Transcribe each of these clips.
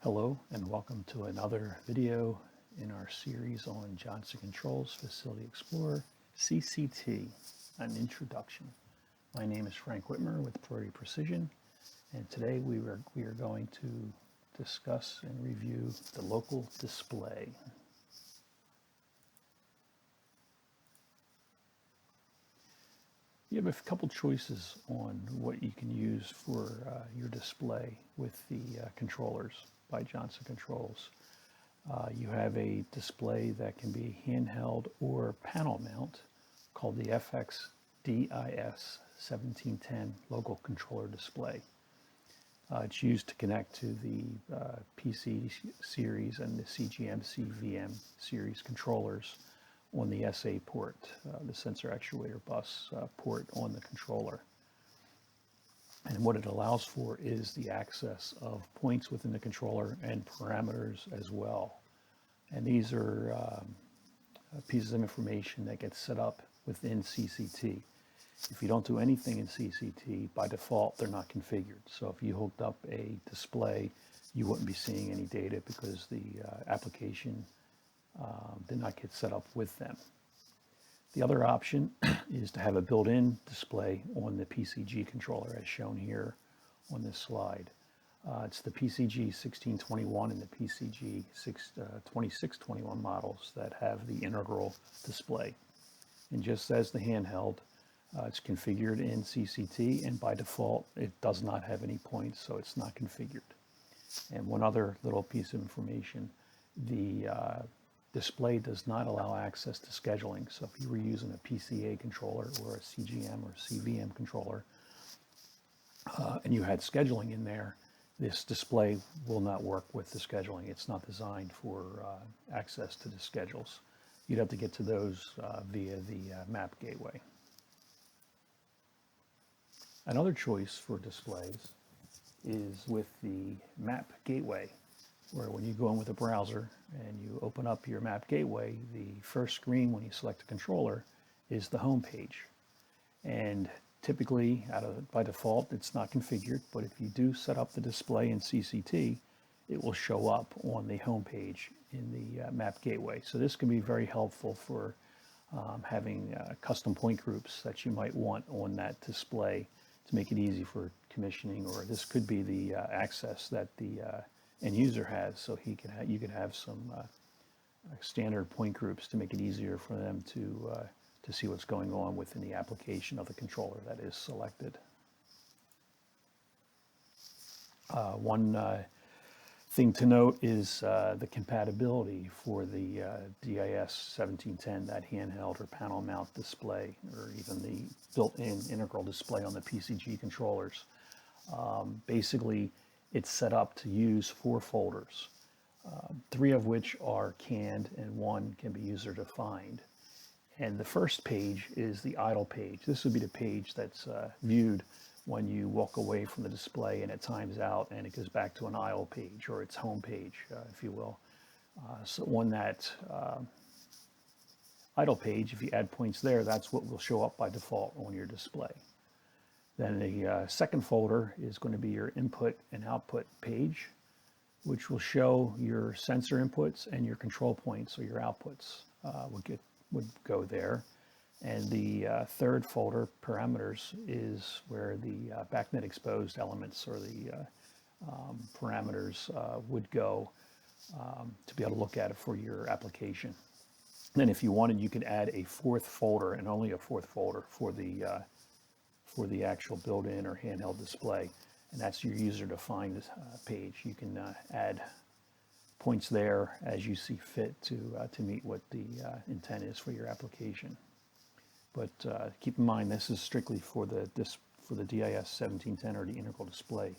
Hello and welcome to another video in our series on Johnson Controls Facility Explorer CCT, an introduction. My name is Frank Whitmer with Priority Precision, and today we are going to discuss and review the local display. You have a couple choices on what you can use for your display with the controllers by Johnson Controls. You have a display that can be handheld or panel mount called the FX-DIS 1710 local controller display. It's used to connect to the PC series and the CGM-CVM series controllers on the SA port, the sensor actuator bus port on the controller. And what it allows for is the access of points within the controller and parameters as well. And these are pieces of information that get set up within CCT. If you don't do anything in CCT, by default, they're not configured. So if you hooked up a display, you wouldn't be seeing any data because the application did not get set up with them. The other option is to have a built-in display on the PCG controller as shown here on this slide. It's the PCG 1621 and the PCG 2621 models that have the integral display. And just as the handheld, it's configured in CCT, and by default it does not have any points, so it's not configured. And one other little piece of information, the display does not allow access to scheduling. So if you were using a PCA controller or a CGM or CVM controller and you had scheduling in there, this display will not work with the scheduling. It's not designed for access to the schedules. You'd have to get to those via the map gateway. Another choice for displays is with the map gateway, where when you go in with a browser and you open up your map gateway, the first screen when you select a controller is the home page. And typically, by default, it's not configured, but if you do set up the display in CCT, it will show up on the home page in the map gateway. So this can be very helpful for having custom point groups that you might want on that display to make it easy for commissioning, or this could be the access that the end user has, so you could have some standard point groups to make it easier for them to see what's going on within the application of the controller that is selected. One thing to note is the compatibility for the DIS 1710, that handheld or panel mount display, or even the built-in integral display on the PCG controllers. Basically, it's set up to use 4 folders, 3 of which are canned and 1 can be user-defined. And the first page is the idle page. This would be the page that's viewed when you walk away from the display and it times out and it goes back to an idle page, or its home page, if you will. So on that idle page, if you add points there, that's what will show up by default on your display. Then the second folder is going to be your input and output page, which will show your sensor inputs and your control points, or your outputs would go there. And the third folder, parameters, is where the backnet exposed elements or the parameters would go to be able to look at it for your application. Then if you wanted, you could add a 4th folder, and only a 4th folder, for the actual built-in or handheld display, and that's your user-defined page. You can add points there as you see fit to meet what the intent is for your application. But keep in mind, this is strictly for the DIS 1710 or the integral display,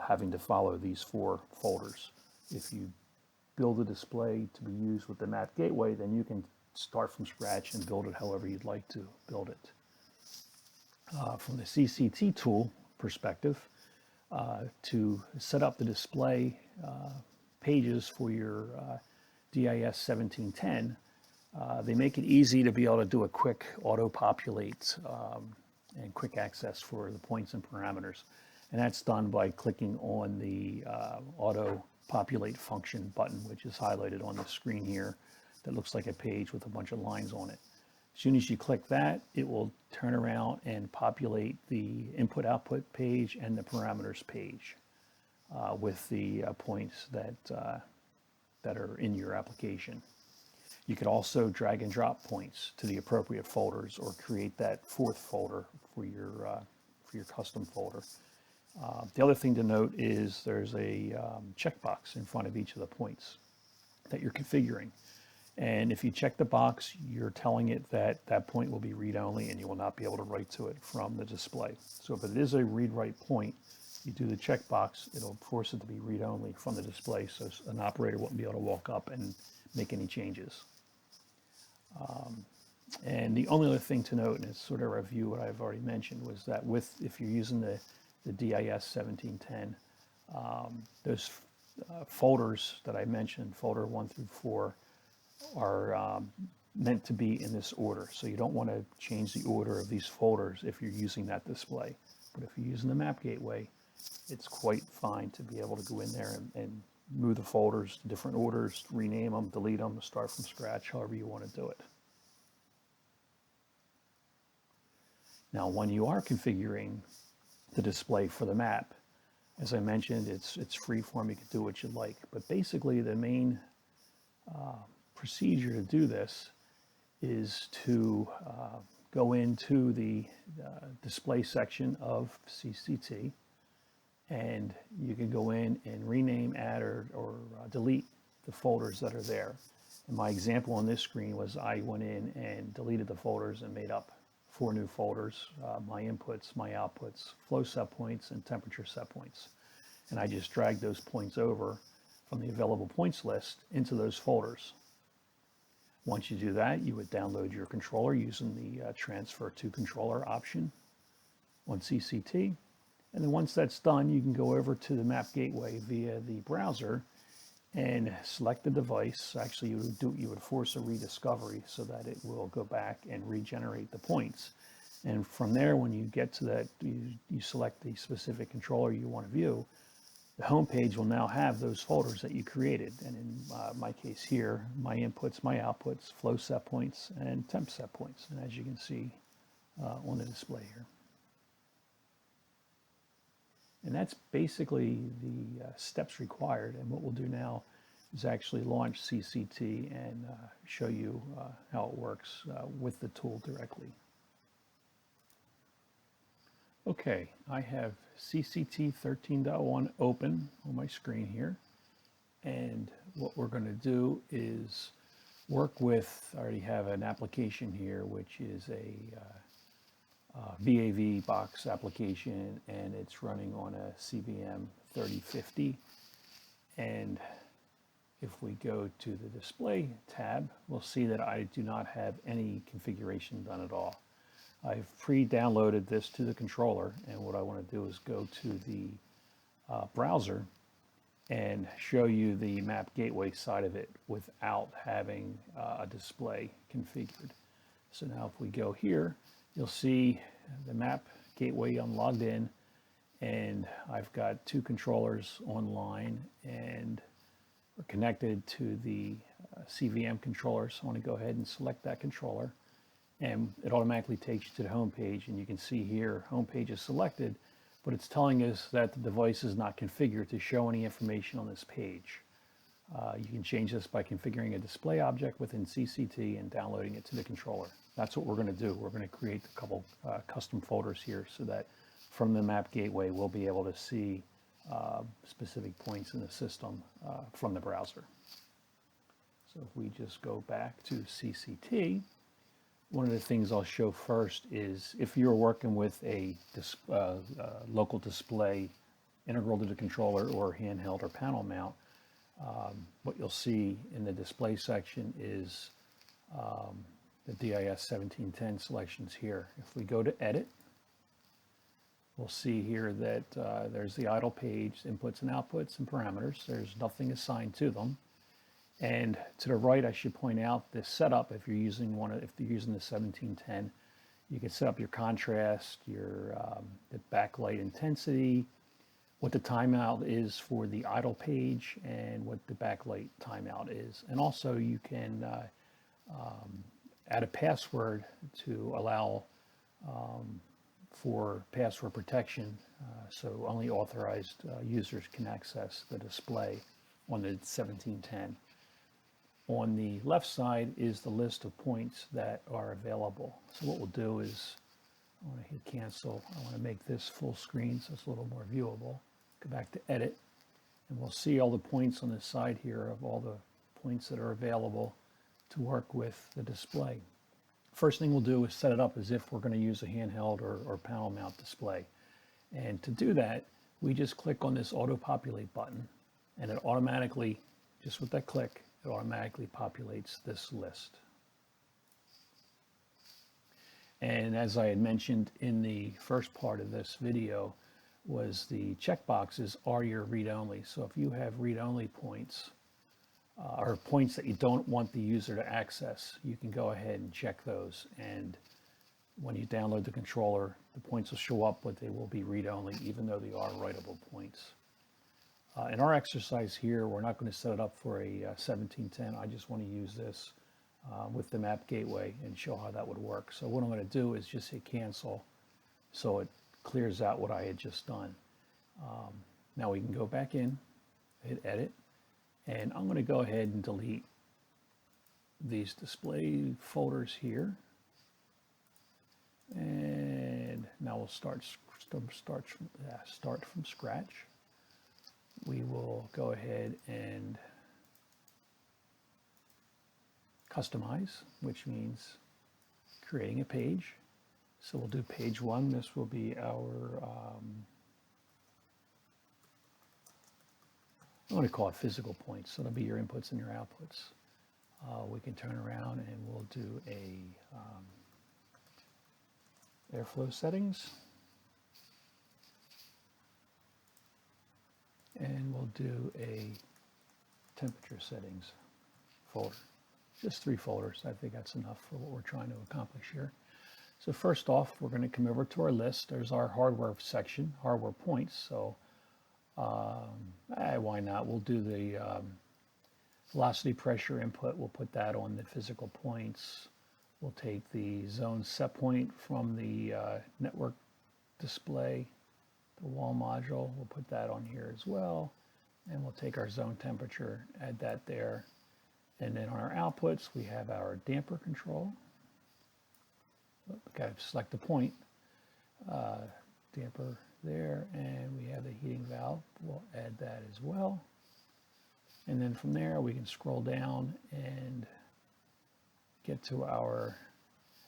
having to follow these 4 folders. If you build a display to be used with the map gateway, then you can start from scratch and build it however you'd like to build it. From the CCT tool perspective, to set up the display pages for your DIS 1710, they make it easy to be able to do a quick auto-populate and quick access for the points and parameters. And that's done by clicking on the auto Auto-populate function button, which is highlighted on the screen here, that looks like a page with a bunch of lines on it. As soon as you click that, it will turn around and populate the input-output page and the parameters page with the points that are in your application. You could also drag and drop points to the appropriate folders or create that fourth folder for your custom folder. The other thing to note is there's a checkbox in front of each of the points that you're configuring. And if you check the box, you're telling it that that point will be read-only and you will not be able to write to it from the display. So if it is a read-write point, you do the checkbox, it'll force it to be read-only from the display, so an operator won't be able to walk up and make any changes. And the only other thing to note, and it's sort of a review what I've already mentioned, was that if you're using the DIS 1710, those folders that I mentioned, folder 1 through 4, are meant to be in this order. So you don't want to change the order of these folders if you're using that display. But if you're using the map gateway, it's quite fine to be able to go in there and move the folders to different orders, rename them, delete them, start from scratch, however you want to do it. Now, when you are configuring the display for the map, as I mentioned, it's freeform, you can do what you like. But basically, the main procedure to do this is to go into the display section of CCT, and you can go in and rename, add, or delete the folders that are there. And my example on this screen was I went in and deleted the folders and made up 4 new folders, my inputs, my outputs, flow set points, and temperature set points. And I just dragged those points over from the available points list into those folders. Once you do that, you would download your controller using the transfer to controller option on CCT. And then once that's done, you can go over to the map gateway via the browser and select the device. Actually, you would force a rediscovery so that it will go back and regenerate the points. And from there, when you get to that, you select the specific controller you want to view. The home page will now have those folders that you created. And in my case here, my inputs, my outputs, flow set points, and temp set points. And as you can see on the display here. And that's basically the steps required. And what we'll do now is actually launch CCT and show you how it works with the tool directly. Okay, I have CCT 13.1 open on my screen here. And what we're going to do is work with, I already have an application here, which is a VAV box application, and it's running on a CVM 3050. And if we go to the display tab, we'll see that I do not have any configuration done at all. I've pre-downloaded this to the controller, and what I want to do is go to the browser and show you the map gateway side of it without having a display configured. So now if we go here, you'll see the map gateway I'm logged in, and I've got 2 controllers online and we're connected to the CVM controller. So I want to go ahead and select that controller, and it automatically takes you to the home page, and you can see here home page is selected, but it's telling us that the device is not configured to show any information on this page. You can change this by configuring a display object within CCT and downloading it to the controller. That's what we're going to do. We're going to create a couple custom folders here so that from the map gateway we'll be able to see specific points in the system from the browser. So if we just go back to CCT, one of the things I'll show first is if you're working with a local display integral to the controller or handheld or panel mount, what you'll see in the display section is the DIS 1710 selections here. If we go to edit, we'll see here that there's the idle page, inputs and outputs and parameters. There's nothing assigned to them. And to the right, I should point out this setup. If you're using the 1710, you can set up your contrast, your the backlight intensity, what the timeout is for the idle page and what the backlight timeout is. And also you can add a password to allow for password protection, so only authorized users can access the display on the 1710. On the left side is the list of points that are available. So what we'll do is, I want to hit cancel. I want to make this full screen so it's a little more viewable. Go back to edit, and we'll see all the points on the side here of all the points that are available to work with the display. First thing we'll do is set it up as if we're going to use a handheld or panel mount display. And to do that, we just click on this auto-populate button, and it automatically, just with that click, it automatically populates this list. And as I had mentioned in the first part of this video, was the checkboxes are your read-only. So if you have read-only points, or points that you don't want the user to access, you can go ahead and check those. And when you download the controller, the points will show up, but they will be read-only, even though they are writable points. In our exercise here, we're not going to set it up for a 1710. I just want to use this with the map gateway and show how that would work. So what I'm going to do is just hit cancel so it clears out what I had just done. Now we can go back in, hit edit, and I'm going to go ahead and delete these display folders here. And now we'll start from scratch. We will go ahead and customize, which means creating a page. So we'll do page 1. This will be our, I'm going to call it physical points. So it'll be your inputs and your outputs. We can turn around and we'll do a airflow settings. And we'll do a temperature settings folder. Just 3 folders. I think that's enough for what we're trying to accomplish here. So first off, we're going to come over to our list. There's our hardware section, hardware points. So why not? We'll do the velocity pressure input. We'll put that on the physical points. We'll take the zone set point from the network display, the wall module. We'll put that on here as well. And we'll take our zone temperature, add that there. And then on our outputs, we have our damper control. Okay, select the point, damper there, and we have the heating valve. We'll add that as well. And then from there, we can scroll down and get to our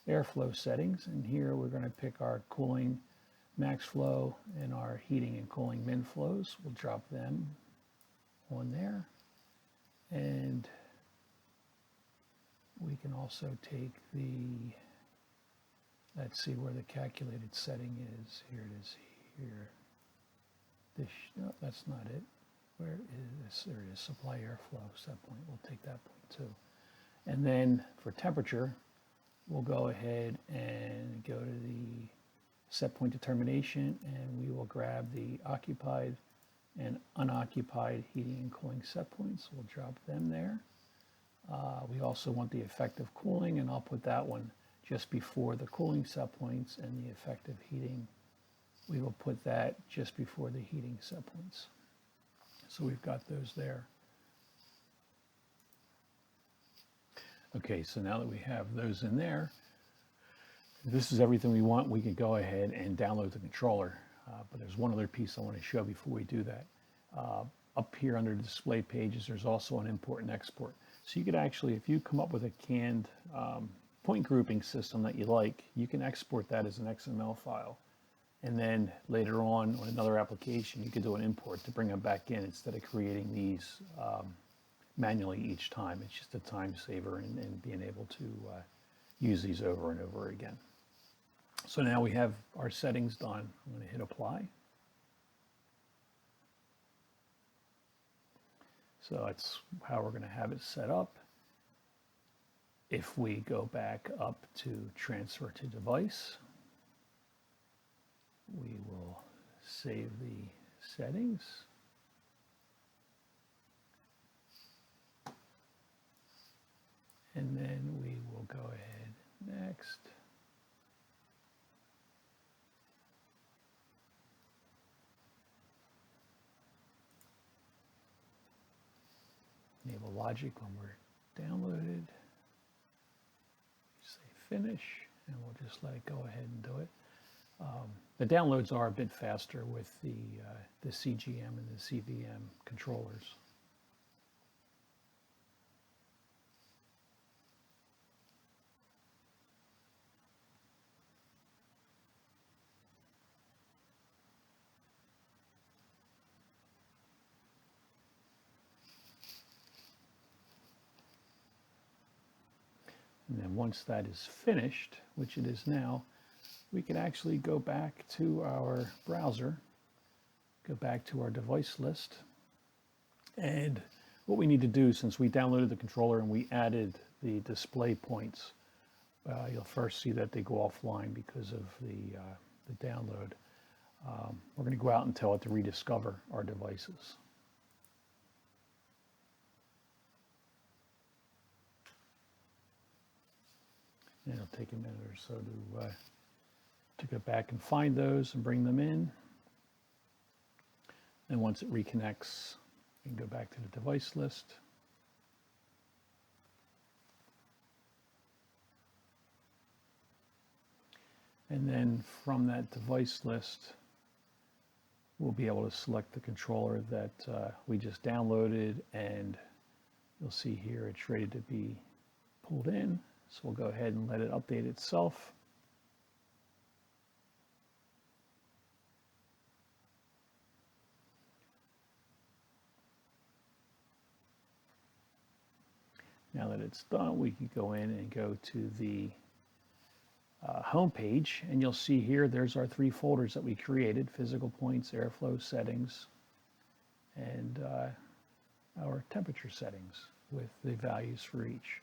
airflow settings. And here we're going to pick our cooling max flow and our heating and cooling min flows. We'll drop them on there. And we can also take the, let's see where the calculated setting is. Here it is here. This, no, that's not it. Where is this? There it is, supply airflow set point. We'll take that point too. And then for temperature, we'll go ahead and go to the set point determination, and we will grab the occupied and unoccupied heating and cooling set points. We'll drop them there. We also want the effective cooling, and I'll put that one just before the cooling set points, and the effective heating, we will put that just before the heating set points. So we've got those there. Okay, so now that we have those in there, this is everything we want. We can go ahead and download the controller. But there's one other piece I want to show before we do that. Up here under the display pages, there's also an import and export. So you could actually, if you come up with a canned point grouping system that you like, you can export that as an XML file. And then later on another application, you could do an import to bring them back in instead of creating these manually each time. It's just a time saver and being able to use these over and over again. So now we have our settings done. I'm going to hit apply. So that's how we're going to have it set up. If we go back up to transfer to device, we will save the settings. And then we will go ahead next. Enable logic when we're downloaded. Say finish, and we'll just let it go ahead and do it. The downloads are a bit faster with the CGM and the CVM controllers. And then once that is finished, which it is now, we can actually go back to our browser, go back to our device list. And what we need to do, since we downloaded the controller and we added the display points, you'll first see that they go offline because of the download. We're going to go out and tell it to rediscover our devices. And it'll take a minute or so to go back and find those and bring them in. And once it reconnects, we can go back to the device list. And then from that device list, we'll be able to select the controller that we just downloaded, and you'll see here it's ready to be pulled in. So we'll go ahead and let it update itself. Now that it's done, we can go in and go to the home page, and you'll see here there's our 3 folders that we created: physical points, airflow settings, and our temperature settings with the values for each.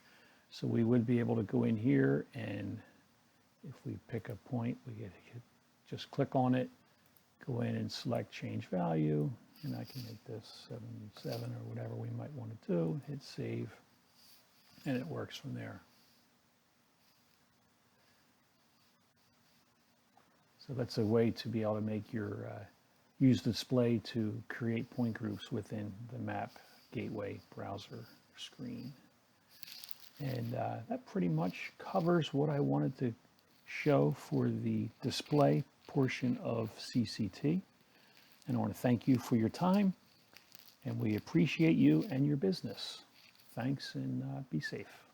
So we would be able to go in here, and if we pick a point, we get just click on it, go in and select change value, and I can make this 77 or whatever we might want to do, hit save, and it works from there. So that's a way to be able to make your use display to create point groups within the map gateway browser screen. And that pretty much covers what I wanted to show for the display portion of CCT. And I want to thank you for your time, and we appreciate you and your business. Thanks, and be safe.